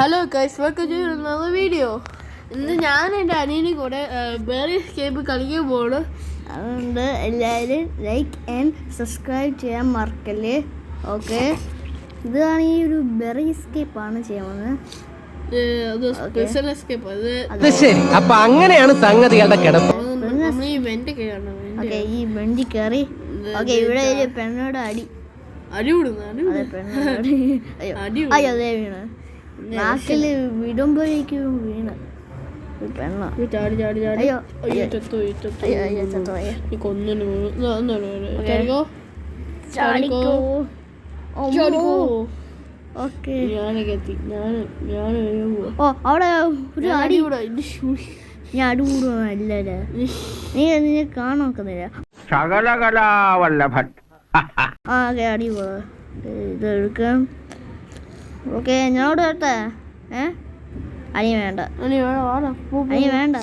Hello guys, welcome to another video. ഇന്ന് ഞാൻ എൻ്റെ അനിയനും കൂടെ ബെറി എസ്കേപ്പ് കളിക്കാൻ പോകണം. അതുകൊണ്ട് എല്ലാവരും ലൈക്ക് ആൻഡ് സബ്സ്ക്രൈബ് ചെയ്യാൻ മറക്കല്ലേ. ഓക്കെ, ഇതാണ് ഈ ഒരു ബെറി എസ്കേപ്പാണ് ചെയ്യുന്നത്. സ്പെഷ്യൽ എസ്കേപ്പ് അത് ശരി. അപ്പൊ അങ്ങനെയാണ് സംഗതികളുടെ കിടപ്പ്. ഈ വെന്റ് കയറണം. ഓക്കെ, ഈ വെണ്ടി കയറി. ഓക്കെ, ഇവിടെ ഒരു പെണ്ണോട് അടി കൂടുന്നു. അയ്യോ, അതേ വീണ് നാക്കില് വിടുമ്പോഴേക്കും വീണ് പെണ്ണ. അയ്യോ ഓക്കെ, ഓ അവിടെ ഒരു അടി. ഞാൻ അടി കൂടുക അല്ലല്ലേ, നീ നിന്നെ കാണോക്കുന്നില്ല. ആ ഓക്കെ, അടി പോവാ ഇതെടുക്കാം. ഓക്കെ, ഞാനോട് കേട്ടെ. അനി വേണ്ട, അനി വേണ്ട.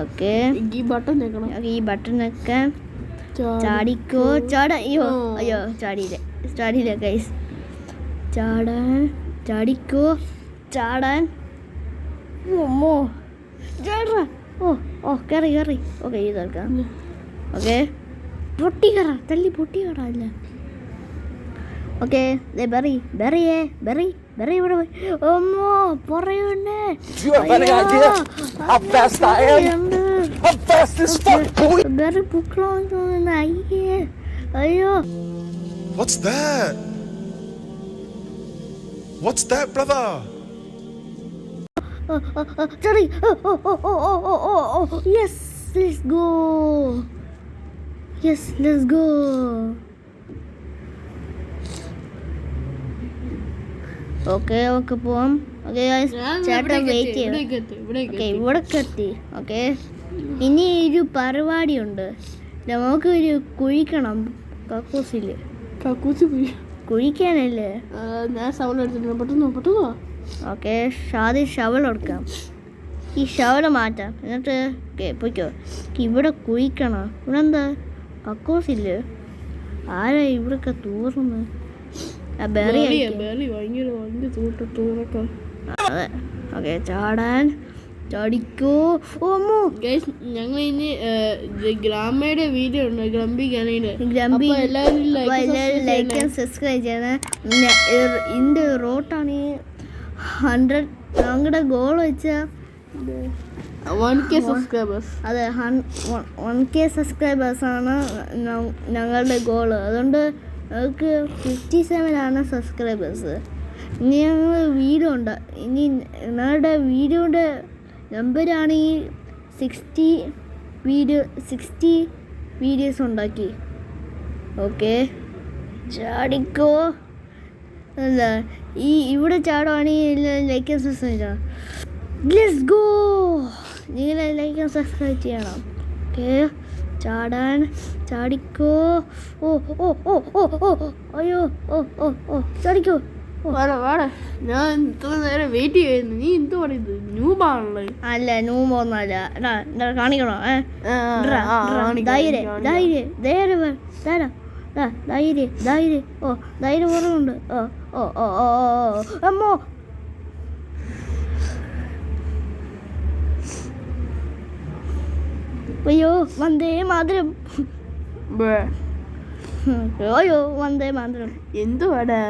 ഓക്കെ, ഈ ബട്ടൺ വെക്കാൻ. ചാടിക്കോ, അയ്യോ ചാടിയില്ല ഗൈസ്. ചാടിക്കോ, ചാടാൻ. ഓ കയറി. ഓക്കെ, ഇതെടുക്കാം. ഓക്കെ, തല്ലി പൊട്ടി കയറാല്ല. ഓക്കെ, ബെറി ഇവിടെ പോയി. ഓമ്മോ പറയുന്നേ. ബെറി പുക്കളോ തോന്നുന്നു. അയ്യോ. What's that, brother? Sorry. Yes, let's go. Okay പോവാം. ഓക്കെ ചേട്ടൻ വെയിറ്റ് ചെയ്യും. ഓക്കെ, ഇവിടെ എത്തി. ഓക്കെ, ഇനി ഒരു പരിപാടിയുണ്ട്. നമുക്ക് ഒരു കുഴിക്കണം. കക്കൂസില് കുഴിക്കാനല്ലേ? ഞാൻ ഷവൽ എടുത്തിട്ടുണ്ട്. പെട്ടെന്ന്. ഓക്കെ, ആദ്യം ഷവൽ എടുക്കാം. ഈ ഷവൽ മാറ്റാം. എന്നിട്ട് പോയിക്കോ. ഇവിടെ കുഴിക്കണം. ഇവിടെ എന്താ കക്കൂസില്? ആരാ ഇവിടൊക്കെ തൂറുന്നു? അതെ. ഓക്കെ, ചാടിക്കോ. ഞങ്ങൾ ഇനി ഗ്രാമയുടെ വീഡിയോ ഉണ്ട്. ഗ്രംബി എല്ലാവരും ലൈക്ക് ആൻഡ് സബ്സ്ക്രൈബ് ചെയ്യണം. ഇതിൻ്റെ റോട്ടാണ് 100. ഞങ്ങളുടെ ഗോൾ വെച്ചാൽ 1K സബ്സ്ക്രൈബേഴ്സ്. അതെ, 1K സബ്സ്ക്രൈബേഴ്സാണ് ഞങ്ങളുടെ ഗോള്. അതുകൊണ്ട് നമുക്ക് 57 സബ്സ്ക്രൈബേഴ്സ്. ഇനി ഞങ്ങൾ വീഡിയോ ഉണ്ട്. ഇനി ഞങ്ങളുടെ വീഡിയോയുടെ നമ്പറാണ് ഈ 60 വീഡിയോസ് ഉണ്ടാക്കി. ഓക്കെ, ചാടിക്കോ. അല്ല, ഇവിടെ ചാടുവാണെങ്കിൽ ലൈക്ക് ആൻഡ് സബ്സ്ക്രൈബ് ചെയ്യണം. Let's go. നിങ്ങൾ ലൈക്ക് ആൻഡ് സബ്സ്ക്രൈബ് ചെയ്യണം. ഓക്കെ, ചാടിക്കോ. അയ്യോ ചാടിക്കോ. ഞാൻ ഇത്ര നേരം വെയിറ്റ് ചെയ്യുന്നു. നീ എന്ത് പറയുന്നത്? ന്യൂബാണല്ലോ. അല്ല, ന്യൂബൊന്നല്ല. കാണിക്കണോ? ധൈര്യം കുറവുണ്ട്. അമ്മോ. അയ്യോ, വന്ദേ മാതരം. വന്ദേ മാതരം. എന്തുവാടാ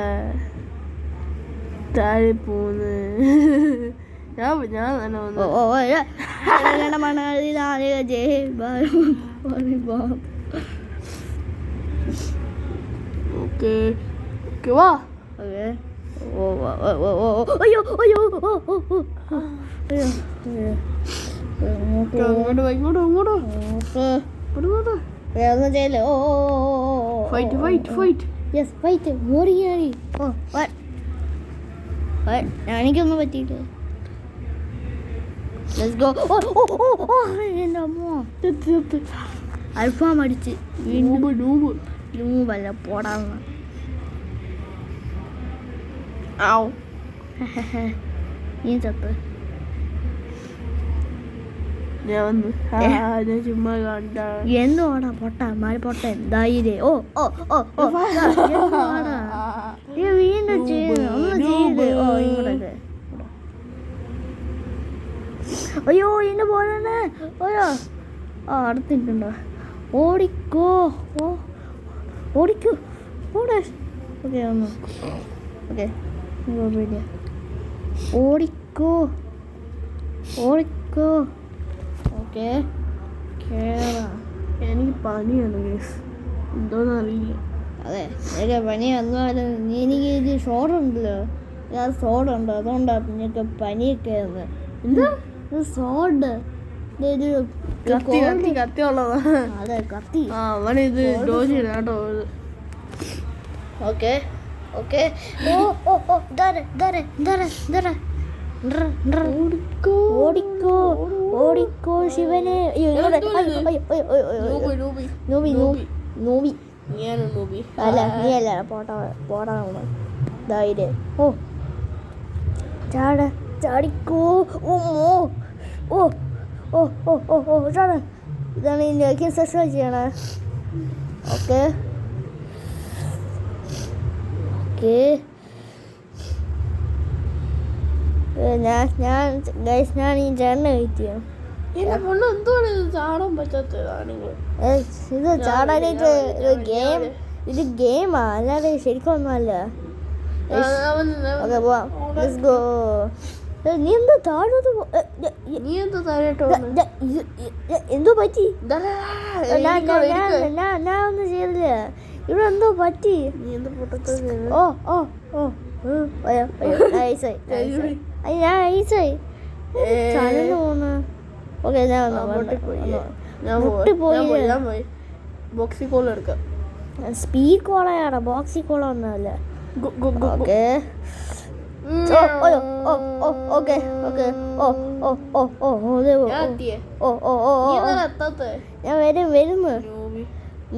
താഴെ പോന്ന്? ഞാൻ എനിക്കൊന്നും പറ്റിയിട്ട്. അൽഫാം അടിച്ച് നൂബല്ല പോടാന്ന്. നീ ചത്ത്. ചുമ്മാ കണ്ട എന്നോടാ പൊട്ട മാറി പൊട്ട ധൈര്യം. ഓ ഓ ഓ ഓ വീണ്ടും ചെയ്ത് ഒന്ന് ചെയ്ത്. ഓ ഇങ്ങോട്ടൊക്കെ അയ്യോ എന്നെ പോലെ അയ്യോ അടുത്തിട്ടുണ്ടോ ഓടിക്കോ ഓടിക്കോ ഓടെ ഓക്കെ ഒന്ന് ഓക്കെ ഓടിക്കോ ഓക്കെ കേറാം. എനിക്ക് പനിയാണ് കേസ്, എന്തോന്ന് അറിയില്ല. അതെ എനിക്ക് പനി വന്നാലും എനിക്ക് ഇത് സോഡുണ്ടല്ലോ, ഞാൻ സോഡുണ്ട് അതുകൊണ്ടാണ് നിനക്ക് പനിയൊക്കെ വന്നത്. എന്താ ഇത് സോഡ് കത്തി ഉള്ളതാ. അതെ കത്തി. ആ അവനിത് ഡോസ് ചെയ്യണം കേട്ടോ. ഓക്കെ ഓക്കെ ഓടിക്കോ ശിവനെ. അല്ല നീ അല്ല പോടാ ധൈര്യം. ചാടിക്കോ. ചാട. ഇതാണ് ഇതിൻ്റെ എക്സസൈസ് ചെയ്യണേ. ഓക്കെ ഞാൻ ഈ ചേട്ടനെ വെയിറ്റ് ചെയ്യാം. ചാടാൻ പറ്റാത്തതാണെങ്കിൽ ഇത് ചാടാനായിട്ട് ഇത് ഗെയിമാ, അല്ലാതെ ശരിക്കും ഒന്നുമല്ല. ഓക്കെ പോവാം, ലെറ്റ്സ് ഗോ. നീ എന്താ താഴോട്ട് നീ എന്താ താഴോട്ടോ? എന്തോ പറ്റി? ഞാൻ ഒന്നും ചെയ്തില്ല. ഇവിടെ എന്തോ പറ്റി. നീ എന്താ പൊട്ടത്തോ? ഞാൻ ഐസായി ചടന്നു പോന്ന്. ഓക്കെ ഞാൻ പോയി ബോക്സി കോൾ എടുക്കാം. സ്പീഡ് കോളാണ്, ബോക്സി കോള ഒന്നുമല്ല. ഓക്കെ ഞാൻ വരുന്നു.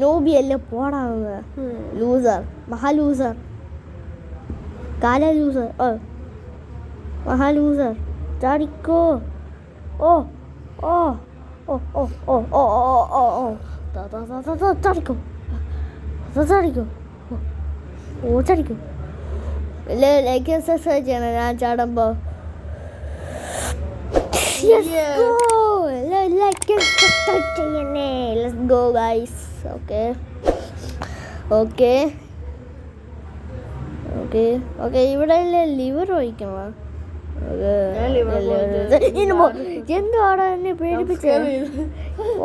നോബി അല്ലേ പോടാവുക. ലൂസർ, മഹാലൂസർ, കാല ലൂസർ, മഹാലൂസർ. ചാടിക്കോ. ചാടിക്കോ. ലൈക്ക് സബ്സ്ക്രൈബ് ചെയ്യണം ഞാൻ ചാടുമ്പോ. ലൈക്ക് സബ്സ്ക്രൈബ് ചെയ്യണേ. Let's go guys. ഓക്കെ ഇവിടെ ലിവർ ഒഴിക്കണോ? എന്തുവാടാ എന്നെ പേടിപ്പിച്ച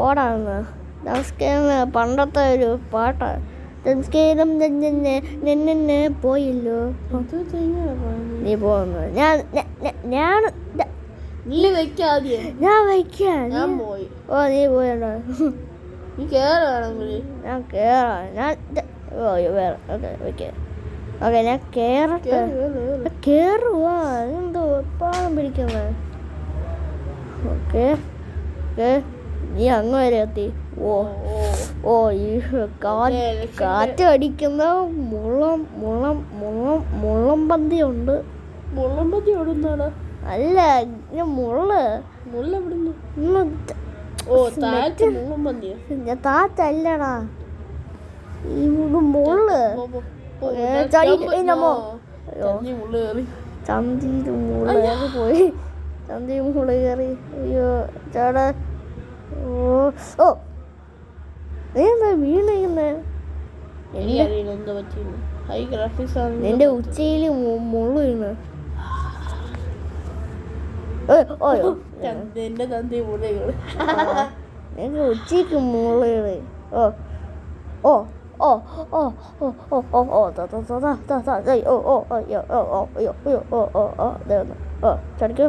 ഓടാന്ന്. പണ്ടത്തെ ഒരു പാട്ടാണ്. സംസ്കാരം തന്നെ പോയല്ലോ. നീ പോകുന്നു. നീ വെക്കാതെ ഞാൻ വയ്ക്കാം. ഞാൻ പോയി. നീ പോയല്ലോ. നീ കേറാണെങ്കിൽ ഞാൻ കേറാം. വേറെ ഓക്കെ ഓക്കെ ഞാൻ കേറട്ടെ. കേറുവാ. എന്തോ പാളം പിടിക്കുന്നത്. ഓക്കെ നീ അങ്ങ് വരെ എത്തി. ഈ കാറ്റ് അടിക്കുന്ന മുള്ളംപന്തി ഉണ്ട്. മുള്ളംപന്തി ഓടുന്നാണ്? അല്ല മുള്ള് ഞാൻ താത്തല്ലടാ, ഈ മുള്ള് ചന്തിയിൽ മുള്ള പോയി. ചന്തി മുള്ള കയറി. അയ്യോ ചേട്ടാ. എന്താ വീണിരിക്കുന്നേ? എന്റെ ഉച്ചയിൽ മുള്ളു വീണ്. എന്റെ ഉച്ചയ്ക്ക് മുള്ളുകള്. ചടിക്കോ.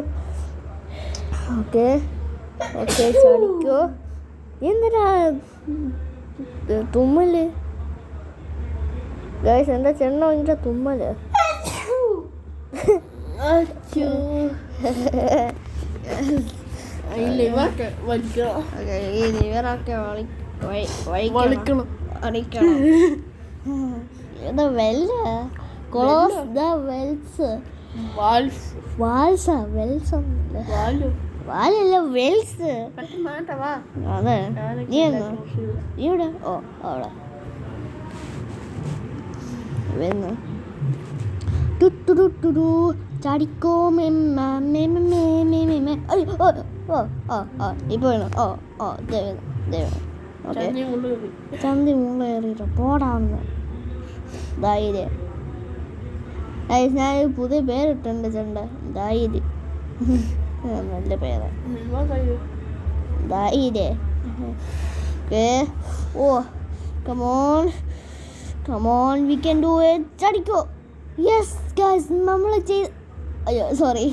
ഓക്കെ ചടിക്കോ. എന്തിനാ തുമ്മല്? ഗൈസ് എൻ്റെ ചെണ്ണ ഭയങ്കര തുമ്മല്. ഈ ലിവറൊക്കെ അടിക്കണം. ഇത് വെല്ല ക്ലോസ് ദ വെൽസ്. വാൽസാ വെൽസ് വാലല്ല വെൽസ്. അതെ നീ ഇവിടെ അവിടെ വരുന്നു. ചാടിക്കോ മേ മേ മേ മേ മേ മേ മേ അയ്യോ ഇപ്പോൾ വേണം ദൈവം ഓക്കെ ചന്തി മുള്ള കയറിയിട്ട് പോടാന്ന് ധൈര്യ ഞാൻ പുതിയ പേരിട്ടുണ്ട് ചെണ്ട ധൈര്യ നല്ല പേര് ധൈര്യ okay oh come on we can do it ചാടിക്കോ യെസ് ഗൈസ് നമ്മൾ ചെയ്ത് അയ്യോ സോറി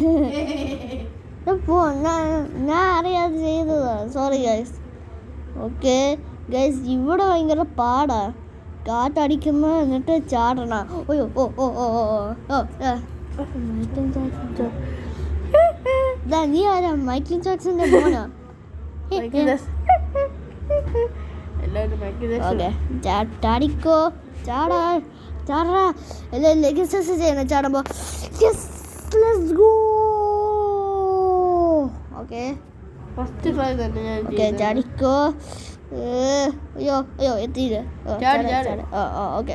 ഞാൻ അറിയാതെ ചെയ്തതാണ് സോറി ഗൈസ് ഓക്കെ ഗൈസ് ഇവിടെ ഭയങ്കര പാടാ കാറ്റടിക്കുന്ന എന്നിട്ട് ചാടണ അയ്യോ നീ ആരാ മൈക്കിൾ ജാക്സന്റെ മോനാ ചാടിക്കോ ചാടാ എല്ലാം എക്സസൈസ് ചെയ്യണം ചാടുമ്പോ let's go okay first try തന്നെ ഞാൻ ഓക്കെ ചാടിക്കോ അയ്യോ എത്തിയില്ല ഓക്കെ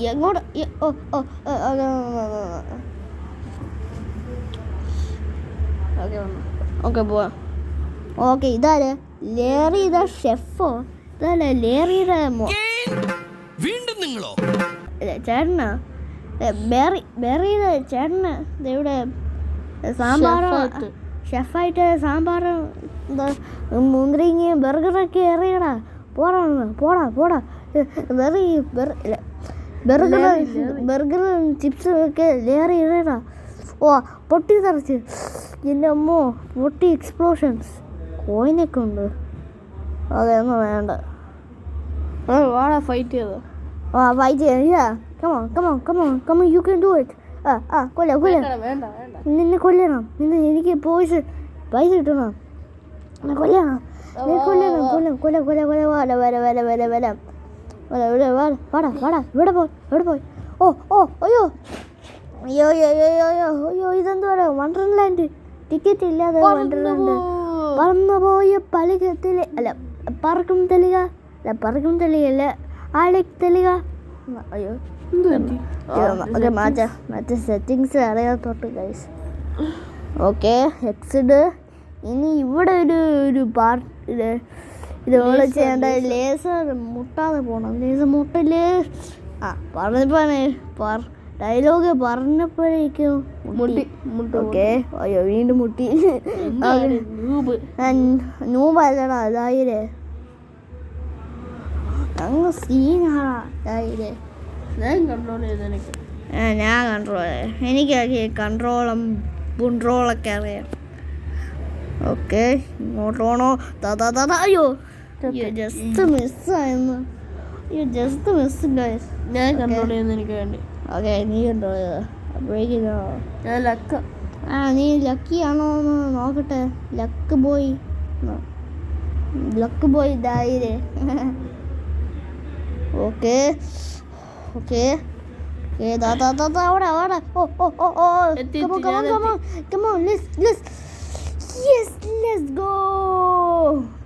എങ്ങോട്ട് ഓക്കെ പോവാം ഓക്കെ ഇതാര് ലേറിയുടെ ഷെഫോ ഇതല്ലേ ലേറിയുടെ വീണ്ടും നിങ്ങളോ ചേട്ടനാ ബെറിയുടെ ചേട്ടന് ഇവിടെ സാമ്പാർ ഷെഫായിട്ട് സാമ്പാർ എന്താ മുന്തിരിങ്ങയും ബർഗറൊക്കെ എറിയടാ പോടാ ബർഗറും ചിപ്സും ഒക്കെ ലേറി ഇടടാ ഓ പൊട്ടി തെറിച്ച് എൻ്റെ അമ്മോ പൊട്ടി എക്സ്പ്ലോഷൻസ് കോയിനൊക്കെ ഉണ്ട് അതൊന്നും വേണ്ട വാടാ ഫൈറ്റ് ചെയ്തോ ഫൈറ്റ് ചെയ്യാ come on you can do it കൊല്ലാം വേണ്ട നിന്നെ കൊല്ലണം എനിക്ക് പൈസ കിട്ടണം കൊല്ലണം ഇവിടെ പോയി അയ്യോ ഇതെന്തുവാ വണ്ടർലാൻഡ് ടിക്കറ്റ് ഇല്ലാതെ വണ്ടർലാൻഡ് പറന്നുപോയ പലകത്തിലെ അല്ല പറക്കും തെളികല്ല ആളിക് തെളിക അയ്യോ മറ്റേ സെറ്റിങ്സ് അറിയാത്തോട്ട് ഗൈസ് ഓക്കെ എക്സിഡ് ഇനി ഇവിടെ ഒരു പാർട്ട് ഇതുപോലെ ചെയ്യേണ്ട ലേസർ മുട്ടാതെ പോകണം ലേസർ മുട്ടല് ഡയലോഗ് പറഞ്ഞപ്പോഴേക്കും ഓക്കെ അയ്യോ വീണ്ടും മുട്ടി നൂബല്ലടാ അതായിരേ അങ്ങ് സീനാടാ അതായിരേ ഞാൻ കൺട്രോൾ ചെയ്തെനിക്ക് ഞാൻ എനിക്കൊക്കെ കൺട്രോളൊക്കെ അറിയാം ഓക്കെ ഇങ്ങോട്ടോണോ അയ്യോ ജസ്റ്റ് മിസ്സായിരുന്നു ജസ്റ്റ് മിസ് ഗൈസ് ഞാൻ കൺട്രോൾ ചെയ്യുന്ന എനിക്ക് വേണ്ടി ഓക്കെ നീ കൺട്രോൾ ചെയ്തോ അപ്പോഴേക്കും ഞാൻ ലക്ക നീ ലക്കി ആണോ എന്ന് നോക്കട്ടെ ലക്ക് ബോയ് ധൈര്യ ഓക്കെ അവിടെ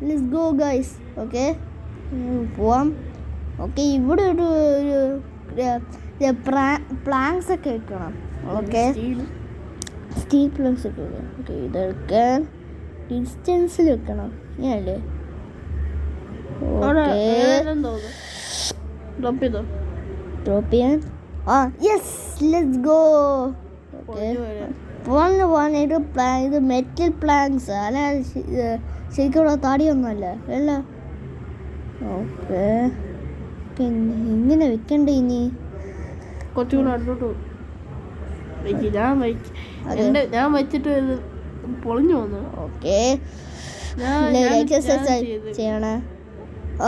let's go guys ഓക്കെ പോവാം ഓക്കെ ഇവിടെ ഒരു പ്ലാങ്ക്സ് ഒക്കെ വെക്കണം ഓക്കെ സ്റ്റീൽ പ്ലാങ്ക്സ് ഒക്കെ വെക്കണം ഓക്കെ ഇതെടുക്കാൻ ഡിസ്റ്റൻസിൽ വെക്കണം ഞാനല്ലേ ഡ്രോപ്പ് ചെയ്യാൻ യെസ് ലെറ്റ്സ് ഗോ ഓക്കെ പോകാനായിട്ട് ഇത് മെറ്റൽ പ്ലാങ്ക്സ് അല്ല ശരിക്കുള്ള താടിയൊന്നുമല്ല അല്ല ഓക്കെ പിന്നെ എങ്ങനെ വെക്കണ്ടേ ഇനി കുറച്ചുകൂടെ അടുത്തോട്ട് ഞാൻ വെച്ചിട്ട് പൊളിഞ്ഞു വന്നു ഓക്കെ ചെയ്യണേ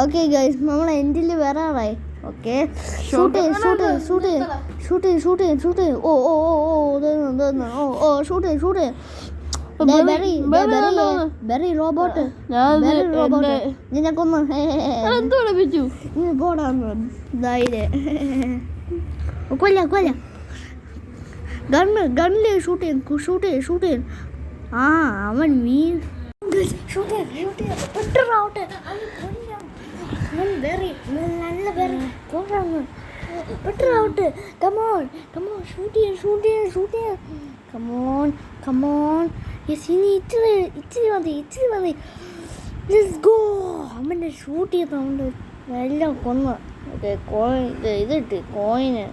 ഓക്കെ ഗൈസ് നമ്മൾ എൻഡിൽ വരാറായി ഓക്കെ ഷൂട്ട് ബെറി റോബോട്ട് നിന്നെ കൊന്നു പോടാന്ന് ധൈര്യ കൊല്ല ഗണ്ണില് ഷൂട്ട് ചെയ്യും അവൻ മീൻ ഷൂട്ട് പെട്ടറാവട്ടെ നല്ല ബെറി പെട്ടറാവട്ടെ കമോൺ ഷൂട്ട് ചെയ്യാൻ കമോൺ യെസ് ഇനി ഇച്ചിരി മതി ലെറ്റ്സ് ഗോ. അമ്മനെ ഷൂട്ട് ചെയ്തോണ്ട് എല്ലാം കൊന്നു. ഓക്കെ ഇതിട്ട് കോയിന്.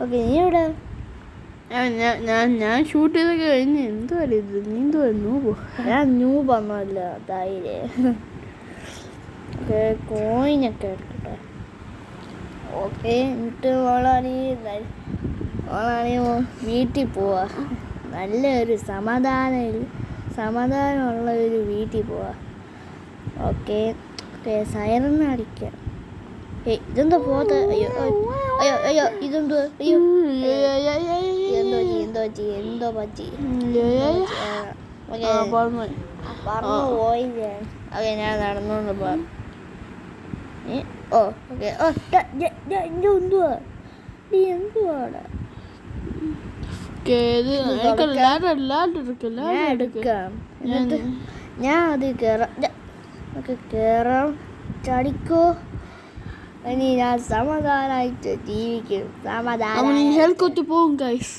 ഓക്കെ നീ എവിടെ? ഞാൻ ഷൂട്ട് ചെയ്തൊക്കെ കഴിഞ്ഞ് എന്തുവാ ഇത്? നീ എന്തുവാ നൂബോ? ഞാൻ നൂബൊന്നുമല്ല ധൈര്യ. ഓക്കെ കോയിനൊക്കെ എടുക്കട്ടെ. ഓക്കെ എന്നിട്ട് വളാണി വീട്ടിൽ പോവാ. നല്ലൊരു സമാധാനമുള്ള ഒരു വീട്ടിൽ പോവാ. ഓക്കെ സൈറൺ അടിക്കാം. ഇതെന്താ പോകാത്ത? അയ്യോ ഇതെന്തോ? എന്തോ പറ്റി പറന്നു പോയില്ലേ? ഓക്കെ ഞാൻ നടന്നോണ്ട് പോവാം. എന്തുവാടാ ഞാൻ എടുക്കാം. എന്നിട്ട് ഞാൻ അത് കേറാം ചടിക്കോ. ഇനി ഞാൻ സമാധാനമായിട്ട് ജീവിക്കും. ഹെലികോപ്റ്റർ പോകും ഗൈസ്.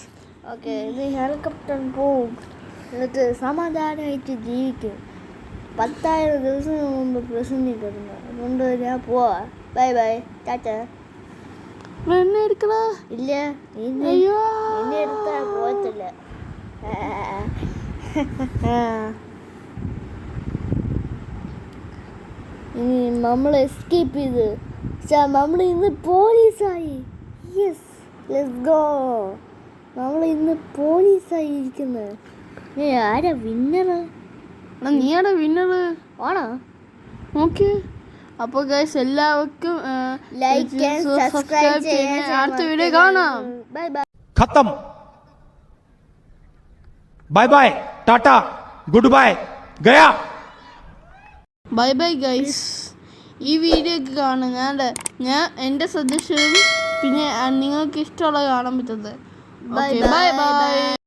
ഓക്കെ ഇത് ഹെലികോപ്റ്റർ പോവും. എന്നിട്ട് സമാധാനമായിട്ട് ജീവിക്കും. 10,000 ദിവസം മുമ്പ് പ്രസന്റി കിടന്നു. അതുകൊണ്ട് ഞാൻ പോവാ. ബൈ ടാറ്റ. എന്നെ എടുക്കണ ഇല്ല നിന്നെ എടുത്താ പോകത്തില്ല. ഇനി നമ്മൾ എസ്കേപ്പ് ചെയ്ത് നമ്മൾ ഇന്ന് പോലീസായി. Yes let's go. നമ്മൾ ഇന്ന് പോലീസായി ഇരിക്കുന്നത്. ആരാ വിന്നറ്? നീയാടാ വിന്നറ് ആണോ? ഓക്കെ അപ്പോൾ ഗൈസ് എല്ലാവർക്കും ലൈക്ക് ആൻഡ് സബ്സ്ക്രൈബ് ചെയ്യാൻ. അടുത്ത വീഡിയോ കാണാം. Bye bye. खत्म bye bye tata good bye गया ബൈ ഗൈസ്. ഈ വീഡിയോ ഒക്കെ കാണും. ഞാൻ എൻ്റെ സജഷനും പിന്നെ നിങ്ങൾക്ക് ഇഷ്ടമുള്ള കാണാൻ പറ്റുന്നത്. ബൈ.